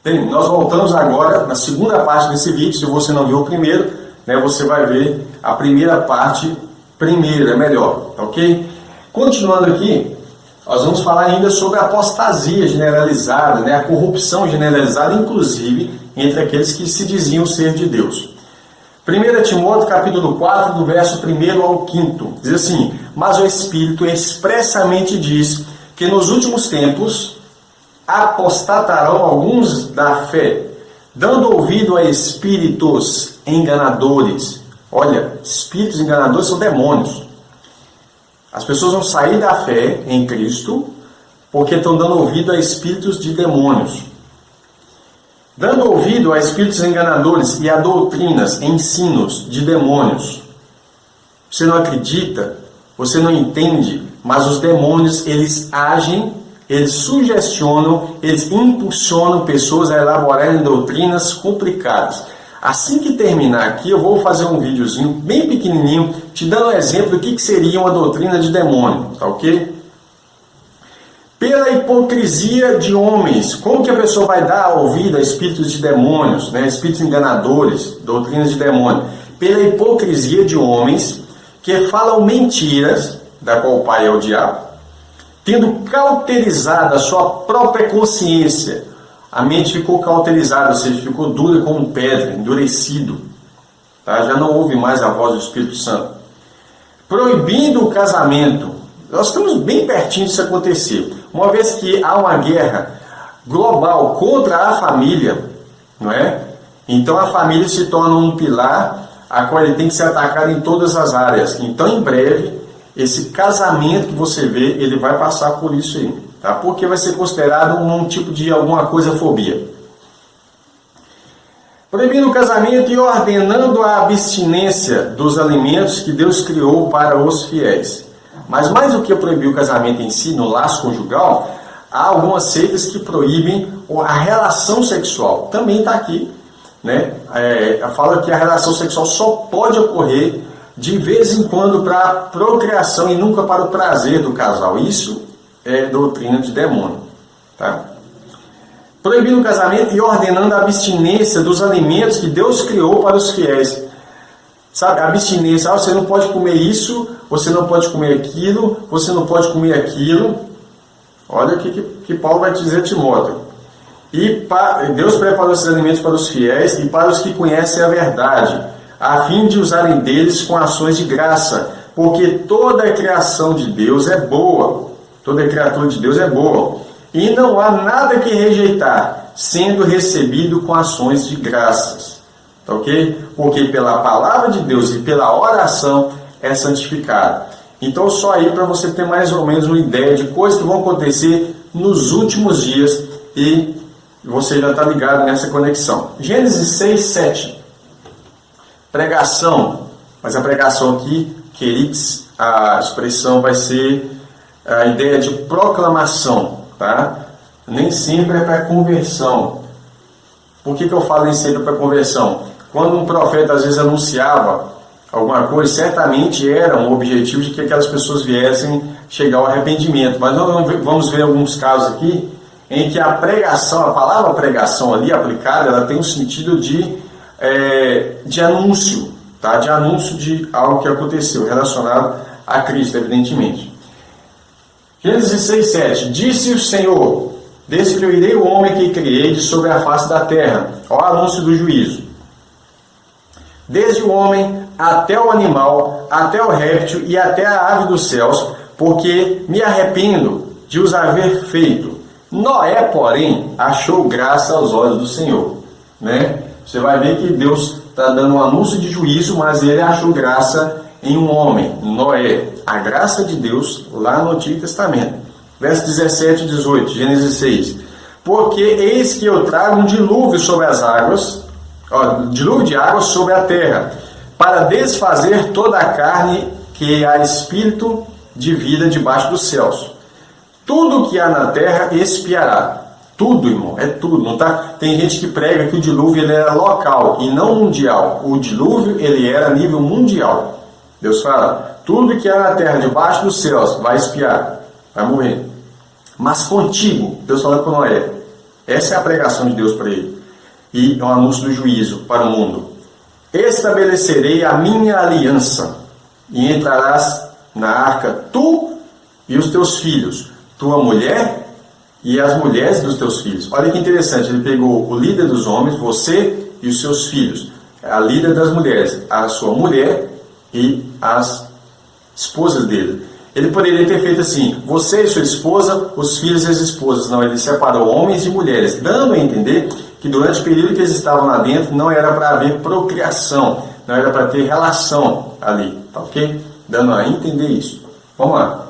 Bem, nós voltamos agora na segunda parte desse vídeo. Se você não viu o primeiro, né, você vai ver a primeira parte primeiro, é melhor, ok? Continuando aqui, nós vamos falar ainda sobre a apostasia generalizada, né, a corrupção generalizada, inclusive entre aqueles que se diziam ser de Deus. 1 Timóteo capítulo 4, do verso 1 ao 5, diz assim: mas o Espírito expressamente diz que nos últimos tempos apostatarão alguns da fé, dando ouvido a espíritos enganadores. Olha, espíritos enganadores são demônios. As pessoas vão sair da fé em Cristo porque estão dando ouvido a espíritos de demônios. Dando ouvido a espíritos enganadores e a doutrinas, ensinos de demônios. Você não acredita, você não entende, mas os demônios, eles agem, eles sugestionam, eles impulsionam pessoas a elaborarem doutrinas complicadas. Assim que terminar aqui, eu vou fazer um videozinho bem pequenininho, te dando um exemplo do que seria uma doutrina de demônio, tá ok? Pela hipocrisia de homens, como que a pessoa vai dar ouvido a espíritos de demônios, né? Espíritos enganadores, doutrinas de demônio? Pela hipocrisia de homens que falam mentiras, da qual o pai é o diabo, tendo cauterizado a sua própria consciência. A mente ficou cauterizada, ou seja, ficou dura como pedra, endurecido. Tá? Já não ouve mais a voz do Espírito Santo. Proibindo o casamento. Nós estamos bem pertinho disso acontecer. Uma vez que há uma guerra global contra a família, não é? Então a família se torna um pilar a qual ele tem que ser atacado em todas as áreas. Então, em breve, esse casamento que você vê, ele vai passar por isso aí, tá? Porque vai ser considerado um tipo de alguma coisa fobia. Proibindo o casamento e ordenando a abstinência dos alimentos que Deus criou para os fiéis. Mas mais do que proibir o casamento em si, no laço conjugal, há algumas seitas que proíbem a relação sexual. Também está aqui, né? Fala que a relação sexual só pode ocorrer de vez em quando para a procriação e nunca para o prazer do casal. Isso é doutrina de demônio, tá? Proibindo o casamento e ordenando a abstinência dos alimentos que Deus criou para os fiéis. Sabe, a abstinência, você não pode comer isso, você não pode comer aquilo, você não pode comer aquilo. Olha o que Paulo vai dizer a Timóteo. E Deus preparou esses alimentos para os fiéis e para os que conhecem a verdade, a fim de usarem deles com ações de graça, porque toda a criação de Deus é boa, toda a criatura de Deus é boa, e não há nada que rejeitar, sendo recebido com ações de graças. Tá ok? Porque pela palavra de Deus e pela oração é santificado. Então, só aí para você ter mais ou menos uma ideia de coisas que vão acontecer nos últimos dias e você já está ligado nessa conexão. Gênesis 6, 7. Pregação. Mas a pregação aqui, queridos, a expressão vai ser a ideia de proclamação, tá? Nem sempre é para conversão. Por que eu falo nem sempre para conversão? Quando um profeta às vezes anunciava alguma coisa, certamente era um objetivo de que aquelas pessoas viessem chegar ao arrependimento. Mas nós vamos ver alguns casos aqui em que a pregação, a palavra pregação ali aplicada, ela tem um sentido de anúncio, tá? De anúncio de algo que aconteceu, relacionado a Cristo, evidentemente. Gênesis 6, 7. Disse o Senhor: destruirei o homem que criei de sobre a face da terra. Ó, anúncio do juízo. Desde o homem até o animal, até o réptil e até a ave dos céus, porque me arrependo de os haver feito. Noé, porém, achou graça aos olhos do Senhor, né? Você vai ver que Deus está dando um anúncio de juízo, mas ele achou graça em um homem, Noé. A graça de Deus lá no Antigo Testamento. Verso 17 e 18, Gênesis 6. Porque eis que eu trago um dilúvio sobre as águas, dilúvio de águas sobre a terra, para desfazer toda a carne que há espírito de vida debaixo dos céus. Tudo que há na terra expiará. Tudo, irmão, é tudo. Não tá? Tem gente que prega que o dilúvio ele era local e não mundial. O dilúvio ele era a nível mundial. Deus fala, tudo que há na terra debaixo dos céus vai expiar, vai morrer. Mas contigo, Deus fala com Noé, Essa é a pregação de Deus para ele. E é um anúncio do juízo para o mundo. Estabelecerei a minha aliança, e entrarás na arca, tu e os teus filhos, tua mulher e as mulheres dos teus filhos. Olha que interessante, ele pegou o líder dos homens, você e os seus filhos, a líder das mulheres, a sua mulher e as esposas dele. Ele poderia ter feito assim, você e sua esposa, os filhos e as esposas. Não, ele separou homens e mulheres, dando a entender que durante o período que eles estavam lá dentro, não era para haver procriação, não era para ter relação ali, tá ok? Dando a entender isso. Vamos lá.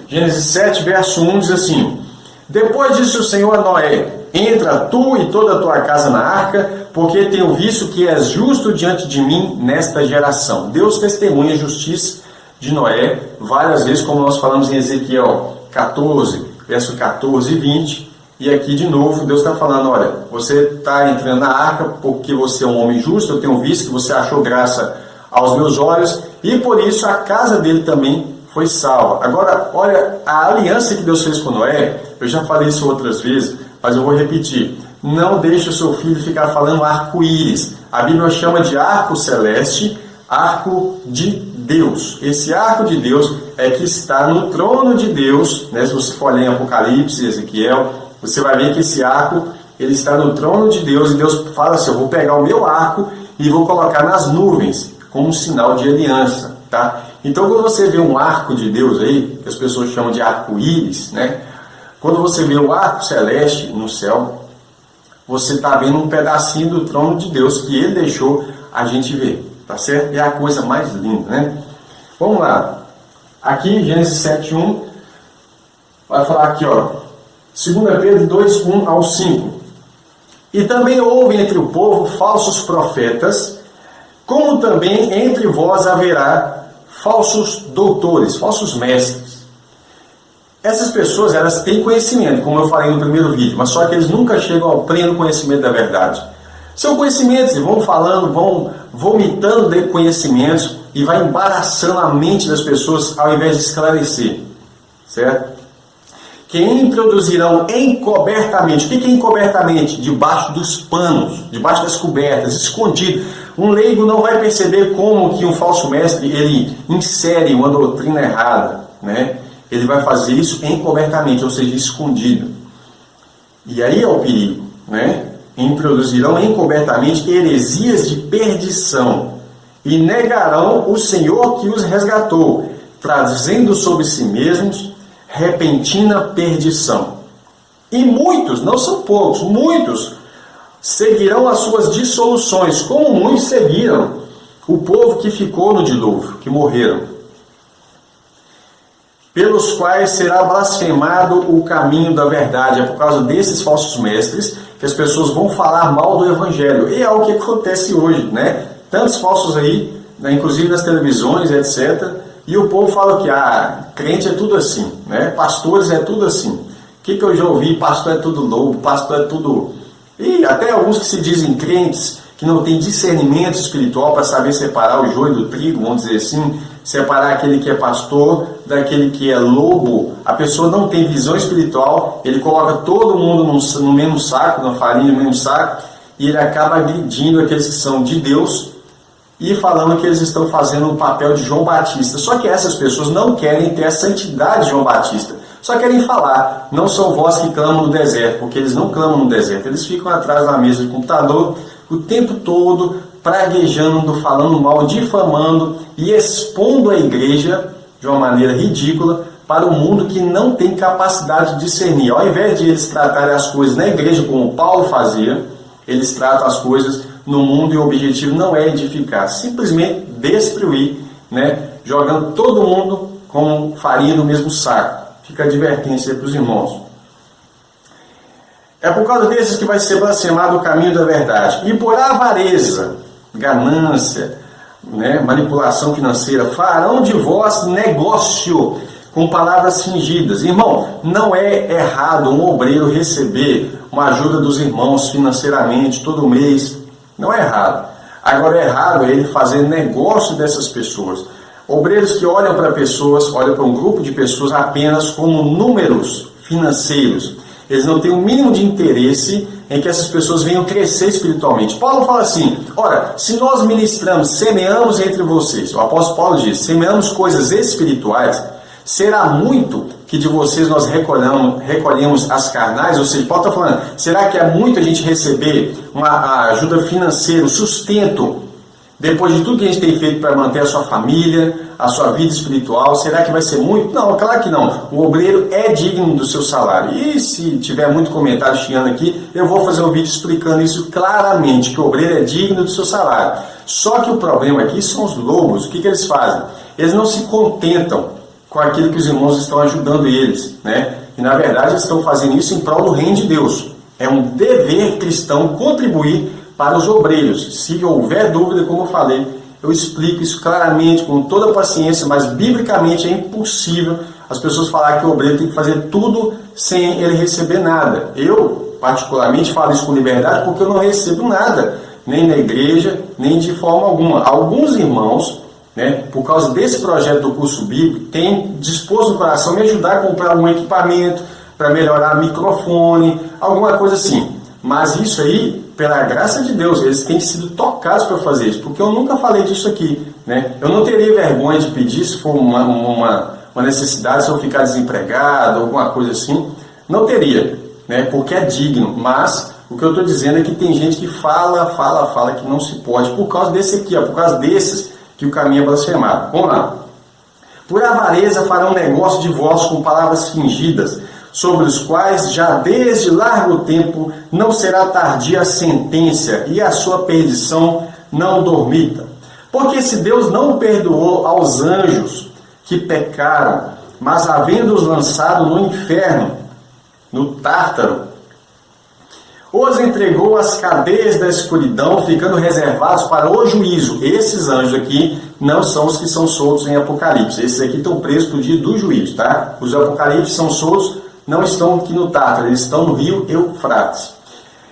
Gênesis 7, verso 1 diz assim: depois disse o Senhor a Noé: entra tu e toda a tua casa na arca, porque tenho visto que és justo diante de mim nesta geração. Deus testemunha a justiça de Noé várias vezes, como nós falamos em Ezequiel 14, verso 14 e 20. E aqui de novo Deus está falando: olha, você está entrando na arca porque você é um homem justo, eu tenho visto que você achou graça aos meus olhos, e por isso a casa dele também foi salva. Agora, olha, a aliança que Deus fez com Noé, eu já falei isso outras vezes, mas eu vou repetir: não deixe o seu filho ficar falando arco-íris. A Bíblia chama de arco celeste, arco de Deus. Esse arco de Deus é que está no trono de Deus, né? Se você for ler em Apocalipse, Ezequiel, você vai ver que esse arco, ele está no trono de Deus, e Deus fala assim: eu vou pegar o meu arco e vou colocar nas nuvens, como um sinal de aliança, tá? Então, quando você vê um arco de Deus aí, que as pessoas chamam de arco-íris, né? Quando você vê o arco celeste no céu, você está vendo um pedacinho do trono de Deus que ele deixou a gente ver, tá certo? É a coisa mais linda, né? Vamos lá. Aqui, Gênesis 7:1, vai falar aqui, ó, 2 Pedro 2:1 ao 5. E também houve entre o povo falsos profetas, como também entre vós haverá falsos doutores, falsos mestres. Essas pessoas, elas têm conhecimento, como eu falei no primeiro vídeo, mas só que eles nunca chegam ao pleno conhecimento da verdade. São conhecimentos, eles vão falando, vão vomitando de conhecimentos e vai embaraçando a mente das pessoas ao invés de esclarecer, certo? Que introduzirão encobertamente. O que é encobertamente? Debaixo dos panos, debaixo das cobertas, escondido. Um leigo não vai perceber como que um falso mestre, ele insere uma doutrina errada, né? Ele vai fazer isso encobertamente, ou seja, escondido. E aí é o perigo, né? Introduzirão encobertamente heresias de perdição e negarão o Senhor que os resgatou, trazendo sobre si mesmos repentina perdição. E muitos, não são poucos, muitos seguirão as suas dissoluções, como muitos seguiram o povo que ficou no dilúvio, que morreram, pelos quais será blasfemado o caminho da verdade. É por causa desses falsos mestres que as pessoas vão falar mal do Evangelho. E é o que acontece hoje, né? Tantos falsos aí, né? Inclusive nas televisões, etc. E o povo fala que crente é tudo assim, né? Pastores é tudo assim. O que eu já ouvi? Pastor é tudo lobo, pastor é tudo... E até alguns que se dizem crentes, que não têm discernimento espiritual para saber separar o joio do trigo, vamos dizer assim, separar aquele que é pastor daquele que é lobo. A pessoa não tem visão espiritual, ele coloca todo mundo no mesmo saco, na farinha no mesmo saco, e ele acaba agredindo aqueles que são de Deus e falando que eles estão fazendo o papel de João Batista. Só que essas pessoas não querem ter a santidade de João Batista, só querem falar: não são vós que clamam no deserto, porque eles não clamam no deserto, eles ficam atrás da mesa de computador o tempo todo, praguejando, falando mal, difamando e expondo a igreja de uma maneira ridícula para o mundo que não tem capacidade de discernir. Ao invés de eles tratarem as coisas na igreja como Paulo fazia, eles tratam as coisas no mundo e o objetivo não é edificar, simplesmente destruir, né? Jogando todo mundo como farinha no mesmo saco. Fica a advertência para os irmãos. É por causa desses que vai ser blasfemado o caminho da verdade. E por avareza, ganância, né, manipulação financeira, farão de vós negócio com palavras fingidas. Irmão, não é errado um obreiro receber uma ajuda dos irmãos financeiramente todo mês. Não é errado. Agora, é errado ele fazer negócio dessas pessoas. Obreiros que olham para pessoas, olham para um grupo de pessoas apenas como números financeiros. Eles não têm o mínimo de interesse em que essas pessoas venham crescer espiritualmente. Paulo fala assim, ora, se nós ministramos, semeamos entre vocês, o apóstolo Paulo diz, semeamos coisas espirituais, será muito que de vocês nós recolhemos as carnais? Ou seja, Paulo está falando, será que é muito a gente receber uma ajuda financeira, o sustento, depois de tudo que a gente tem feito para manter a sua família, a sua vida espiritual? Será que vai ser muito? Não, claro que não. O obreiro é digno do seu salário. E se tiver muito comentário chiando aqui, eu vou fazer um vídeo explicando isso claramente, que o obreiro é digno do seu salário. Só que o problema aqui são os lobos. O que eles fazem? Eles não se contentam com aquilo que os irmãos estão ajudando eles, né? E na verdade eles estão fazendo isso em prol do reino de Deus. É um dever cristão contribuir para os obreiros. Se houver dúvida, como eu falei, eu explico isso claramente, com toda a paciência, mas biblicamente é impossível as pessoas falarem que o obreiro tem que fazer tudo sem ele receber nada. Eu, particularmente, falo isso com liberdade porque eu não recebo nada, nem na igreja, nem de forma alguma. Alguns irmãos, né, por causa desse projeto do curso bíblico, têm disposto no coração me ajudar a comprar algum equipamento para melhorar microfone, alguma coisa assim. Mas isso aí, pela graça de Deus, eles têm sido tocados para fazer isso, porque eu nunca falei disso aqui, né? Eu não teria vergonha de pedir se for uma necessidade, se eu ficar desempregado, alguma coisa assim, não teria, né? Porque é digno, mas o que eu estou dizendo é que tem gente que fala que não se pode, por causa desse aqui, ó, por causa desses que o caminho é blasfemado. Vamos lá. Por avareza farão negócio de vós com palavras fingidas, sobre os quais já desde largo tempo não será tardia a sentença e a sua perdição não dormita. Porque se Deus não perdoou aos anjos que pecaram, mas havendo-os lançado no inferno, no Tártaro, os entregou às cadeias da escuridão, ficando reservados para o juízo. Esses anjos aqui não são os que são soltos em Apocalipse. Esses aqui estão presos para o dia do juízo, tá? Os Apocalipse são soltos, não estão aqui no Tártaro, eles estão no rio Eufrates.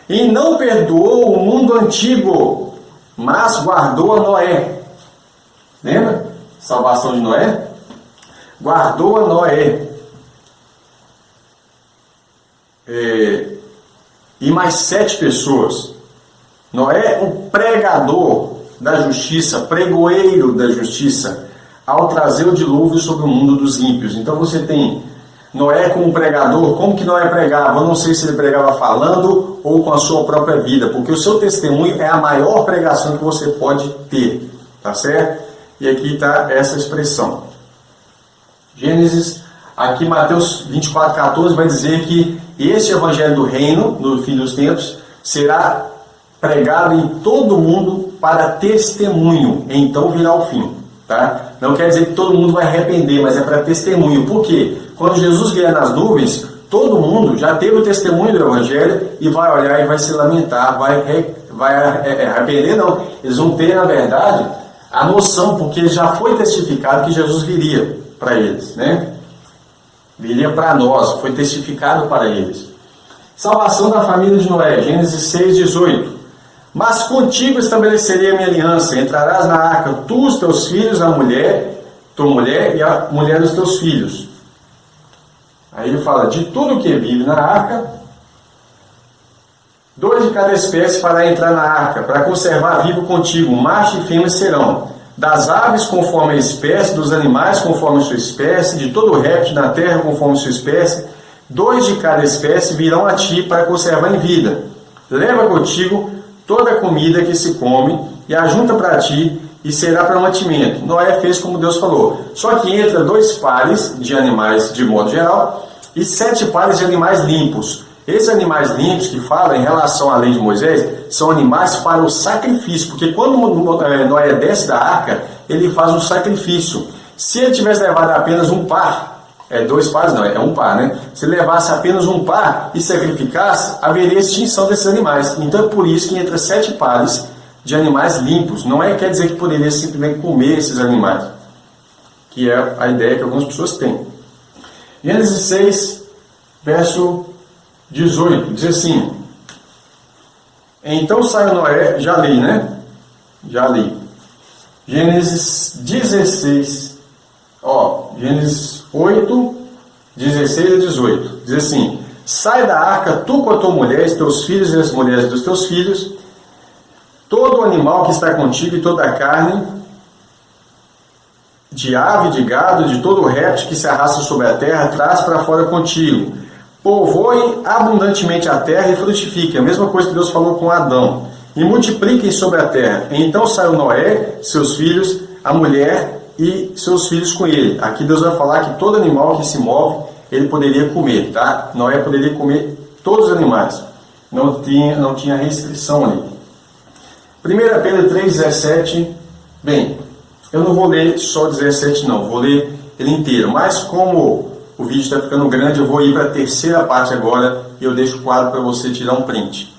E não perdoou o mundo antigo, mas guardou a Noé. Lembra? Salvação de Noé? Guardou a Noé. E mais 7 pessoas. Noé, o pregador da justiça, pregoeiro da justiça, ao trazer o dilúvio sobre o mundo dos ímpios. Então você tem Noé como pregador. Como que Noé pregava? Eu não sei se ele pregava falando ou com a sua própria vida, porque o seu testemunho é a maior pregação que você pode ter, tá certo? E aqui está essa expressão. Gênesis, aqui Mateus 24:14 vai dizer que este evangelho do reino, no fim dos tempos, será pregado em todo mundo para testemunho, então virá o fim, tá? Não quer dizer que todo mundo vai arrepender, mas é para testemunho. Por quê? Quando Jesus vier nas nuvens, todo mundo já teve o testemunho do evangelho e vai olhar e vai se lamentar, vai arrepender não. Eles vão ter, na verdade, a noção, porque já foi testificado que Jesus viria para eles, né? Viria para nós, foi testificado para eles. Salvação da família de Noé, Gênesis 6:18. Mas contigo estabelecerei a minha aliança, entrarás na arca, tu, os teus filhos, tua mulher e a mulher dos teus filhos. Aí ele fala, de tudo que vive na arca, 2 de cada espécie fará entrar na arca, para conservar vivo contigo, macho e fêmea serão. Das aves conforme a espécie, dos animais conforme a sua espécie, de todo réptil na terra conforme a sua espécie, 2 de cada espécie virão a ti para conservar em vida. Leva contigo toda a comida que se come e ajunta para ti e será para mantimento. Noé fez como Deus falou. Só que entra 2 pares de animais de modo geral e 7 pares de animais limpos. Esses animais limpos que fala em relação à lei de Moisés são animais para o sacrifício, porque quando Noé desce da arca, ele faz um sacrifício. Se ele tivesse levado apenas um par, 2 pares não, é um par, né? Se ele levasse apenas um par e sacrificasse, haveria extinção desses animais. Então é por isso que entra 7 pares de animais limpos. Não quer dizer que poderia simplesmente comer esses animais, que é a ideia que algumas pessoas têm. Gênesis 6, verso 18, diz assim: então saiu Noé, já li, né? Já li. Gênesis 16, Gênesis 8, 16 a 18, diz assim: sai da arca tu com a tua mulher, e teus filhos e as mulheres dos teus filhos, todo animal que está contigo e toda a carne, de ave, de gado, de todo réptil que se arrasta sobre a terra, traz para fora contigo. Povoe abundantemente a terra e frutifique. A mesma coisa que Deus falou com Adão. E multipliquem sobre a terra. Então saiu Noé, seus filhos, a mulher e seus filhos com ele. Aqui Deus vai falar que todo animal que se move, ele poderia comer, tá? Noé poderia comer todos os animais. Não tinha restrição ali. 1 Pedro 3,17. Bem, eu não vou ler só 17 não, vou ler ele inteiro. Mas como o vídeo está ficando grande, eu vou ir para a terceira parte agora e eu deixo o quadro para você tirar um print.